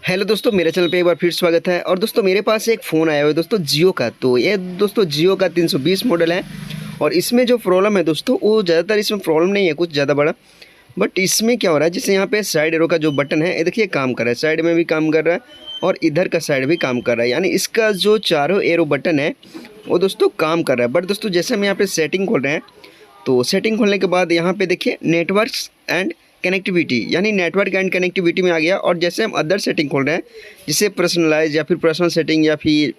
Hello दोस्तों, मेरे channel पे एक बार फिर स्वागत है। और दोस्तों मेरे पास एक फ़ोन आया हुआ है दोस्तों जियो का। तो ये दोस्तों जियो का 320 मॉडल है। और इसमें जो प्रॉब्लम है दोस्तों, वो ज़्यादातर इसमें प्रॉब्लम नहीं है कुछ ज़्यादा बड़ा, बट इसमें क्या हो रहा है, जैसे यहाँ पे साइड एरो का जो बटन है ये देखिए काम कर रहा है, साइड में भी काम कर रहा है और इधर का साइड भी काम कर रहा है। यानी इसका जो चारों एरो बटन है वो दोस्तों काम कर रहा है। बट दोस्तों जैसे हम यहाँ पे सेटिंग खोल रहे हैं, तो सेटिंग खोलने के बाद यहाँ पे देखिए नेटवर्क्स एंड कनेक्टिविटी, यानी नेटवर्क एंड कनेक्टिविटी में आ गया। और जैसे हम अदर सेटिंग खोल रहे हैं, जिसे पर्सनलाइज या फिर पर्सनल सेटिंग या फिर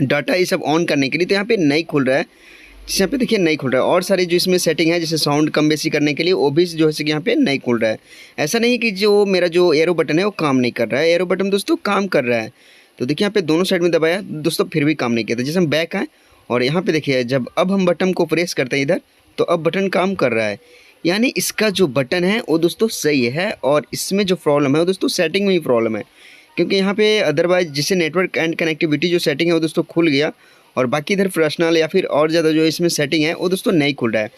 डाटा ये सब ऑन करने के लिए, तो यहाँ पे नहीं खुल रहा है। जैसे यहाँ पे देखिए नहीं खुल रहा है। और सारी जो इसमें सेटिंग है, जैसे साउंड कम बेसी करने के लिए, वो भी जो है कि यहाँ पे नहीं खुल रहा है। ऐसा नहीं कि जो मेरा जो एरो बटन है वो काम नहीं कर रहा है, एरो बटन दोस्तों काम कर रहा है। तो देखिए यहाँ पे दोनों साइड में दबाया दोस्तों, फिर भी काम नहीं किया था। जैसे हम बैक आए और यहाँ पे देखिए, जब अब हम बटन को प्रेस करते हैं इधर, तो अब बटन काम कर रहा है। यानी इसका जो बटन है वो दोस्तों सही है। और इसमें जो प्रॉब्लम है वो दोस्तों सेटिंग में ही प्रॉब्लम है, क्योंकि यहाँ पे अदरवाइज जिसे नेटवर्क एंड कनेक्टिविटी जो सेटिंग है वो दोस्तों खुल गया, और बाकी इधर पर्सनल या फिर और ज़्यादा जो इसमें सेटिंग है वो दोस्तों नहीं खुल रहा है।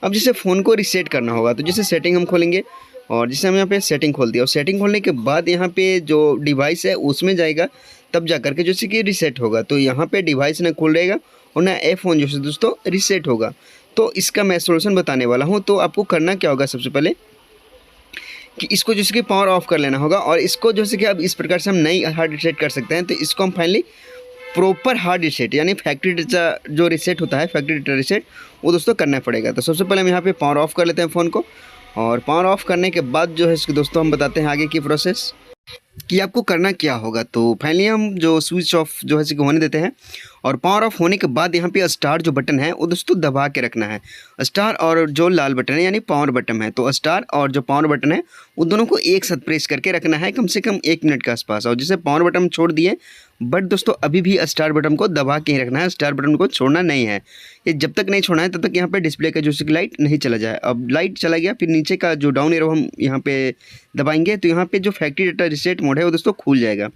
अब जैसे फ़ोन को रीसेट करना होगा, तो जैसे सेटिंग हम खोलेंगे, और जैसे हम यहाँ पे सेटिंग खोल दिया, और सेटिंग खोलने के बाद यहाँ पे जो डिवाइस है उसमें जाएगा, तब जा करके जैसे कि रीसेट होगा। तो यहाँ पे डिवाइस ना खुल रहेगा और ना फ़ोन जो है दोस्तों रीसेट होगा। तो इसका मैं सोल्यूशन बताने वाला हूँ। तो आपको करना क्या होगा, सबसे पहले कि इसको जैसे कि पावर ऑफ कर लेना होगा। और इसको जैसे कि अब इस प्रकार से हम नई हार्ड रीसेट कर सकते हैं। तो इसको हम फाइनली प्रॉपर हार्ड रीसेट, यानी फैक्ट्री डेटा जो रीसेट होता है, फैक्ट्री डेटा रीसेट, वो दोस्तों करना पड़ेगा। तो सबसे पहले हम यहाँ पे पावर ऑफ कर लेते हैं फ़ोन को। और पावर ऑफ करने के बाद जो है इसको दोस्तों हम बताते हैं आगे की प्रोसेस कि आपको करना क्या होगा। तो फाइनली हम जो स्विच ऑफ जो है इसको होने देते हैं, और पावर ऑफ होने के बाद यहाँ पे स्टार जो बटन है वो दोस्तों दबा के रखना है। स्टार और जो लाल बटन है यानी पावर बटन है, तो स्टार और जो पावर बटन है वो दोनों को एक साथ प्रेस करके रखना है, कम से कम 1 मिनट के आसपास। और जैसे पावर बटन छोड़ दिए, बट दोस्तों अभी भी स्टार बटन को दबा के ही रखना है, स्टार बटन को छोड़ना नहीं है। ये जब तक नहीं छोड़ना है तब तक यहाँ पे डिस्प्ले का जो लाइट नहीं चला जाए। अब लाइट चला गया, फिर नीचे का जो डाउन एरो हम यहाँ पे दबाएंगे, तो यहाँ पे जो फैक्ट्री डाटा रीसेट मोड है वो दोस्तों खुल जाएगा।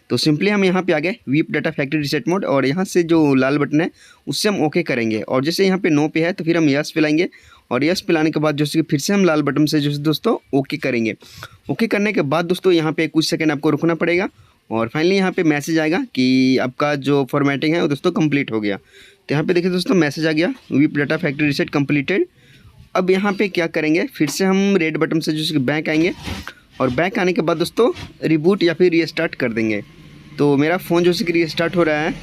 तो सिंपली हम यहाँ पे आ गए weep data factory reset mode, और यहाँ से जो लाल बटन है उससे हम ओके करेंगे। और जैसे यहाँ पे नो पे है तो फिर हम यस पिलाएंगे, और यस पिलाने के बाद जो है फिर से हम लाल बटन से जो है दोस्तों ओके करेंगे। ओके करने के बाद दोस्तों यहाँ पे कुछ सेकंड आपको रुकना पड़ेगा, और फाइनली यहाँ पे मैसेज आएगा कि आपका जो फॉर्मेटिंग है वो दोस्तों कंप्लीट हो गया। तो यहाँ पे देखिए दोस्तों मैसेज आ गया, weep data factory reset completed. अब यहाँ पे क्या करेंगे, फिर से हम रेड बटन से जो बैक आएंगे, और बैक आने के बाद दोस्तों रिबूट या फिर रीस्टार्ट कर देंगे। तो मेरा फ़ोन जो है कि रीस्टार्ट हो रहा है,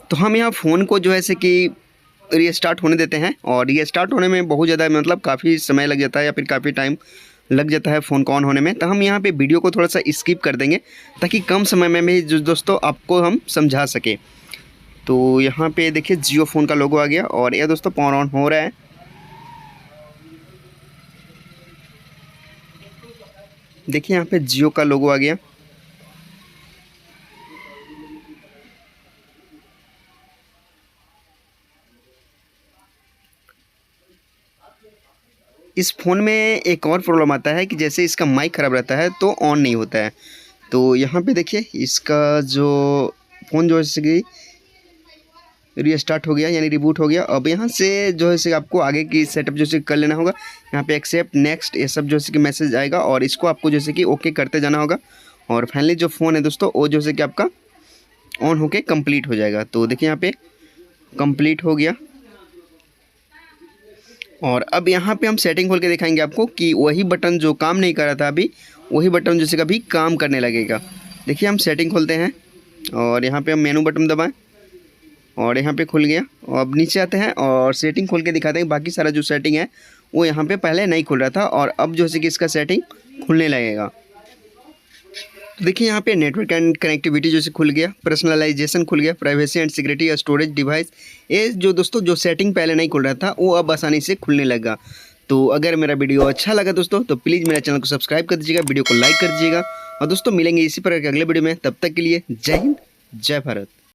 तो हम यहाँ फ़ोन को जो है से कि रीस्टार्ट होने देते हैं। और रीस्टार्ट होने में बहुत ज़्यादा मतलब काफ़ी समय लग जाता है, या फिर काफ़ी टाइम लग जाता है फ़ोन को ऑन होने में। तो हम यहाँ पे वीडियो को थोड़ा सा स्किप कर देंगे, ताकि कम समय में भी जो दोस्तों आपको हम समझा सके। तो यहाँ पे देखिए जियो फ़ोन का लोगो आ गया, और यह दोस्तों पावर ऑन हो रहा है। देखिए यहाँ पे जियो का लोगो आ गया। इस फ़ोन में एक और प्रॉब्लम आता है कि जैसे इसका माइक ख़राब रहता है तो ऑन नहीं होता है। तो यहाँ पे देखिए इसका जो फ़ोन जो है कि रीस्टार्ट हो गया, यानी रिबूट हो गया। अब यहाँ से जो है कि आपको आगे की सेटअप जो है कर लेना होगा। यहाँ पे एक्सेप्ट नेक्स्ट ये सब जो है कि मैसेज आएगा, और इसको आपको जैसे कि ओके करते जाना होगा। और फाइनली जो फ़ोन है दोस्तों वो जो है कि आपका ऑन होके कंप्लीट हो जाएगा। तो देखिए यहाँ पे कंप्लीट हो गया। और अब यहाँ पे हम सेटिंग खोल के दिखाएंगे आपको कि वही बटन जो काम नहीं कर रहा था अभी, वही बटन जैसे कभी काम करने लगेगा। देखिए हम सेटिंग खोलते हैं, और यहाँ पे हम मेनू बटन दबाएं, और यहाँ पे खुल गया। और अब नीचे आते हैं और सेटिंग खोल के दिखाते हैं। बाकी सारा जो सेटिंग है वो यहाँ पे पहले नहीं खुल रहा था, और अब जो है कि इसका सेटिंग खुलने लगेगा। तो देखिए यहाँ पे नेटवर्क एंड कनेक्टिविटी जैसे खुल गया, पर्सनलाइजेशन खुल गया, प्राइवेसी एंड सिक्योरिटी और स्टोरेज डिवाइस, ये जो दोस्तों जो सेटिंग पहले नहीं खुल रहा था वो अब आसानी से खुलने लगा। तो अगर मेरा वीडियो अच्छा लगा दोस्तों, तो प्लीज़ मेरे चैनल को सब्सक्राइब कर दीजिएगा, वीडियो को लाइक कर दीजिएगा। और दोस्तों मिलेंगे इसी प्रकार के अगले वीडियो में, तब तक के लिए जय हिंद, जय भारत।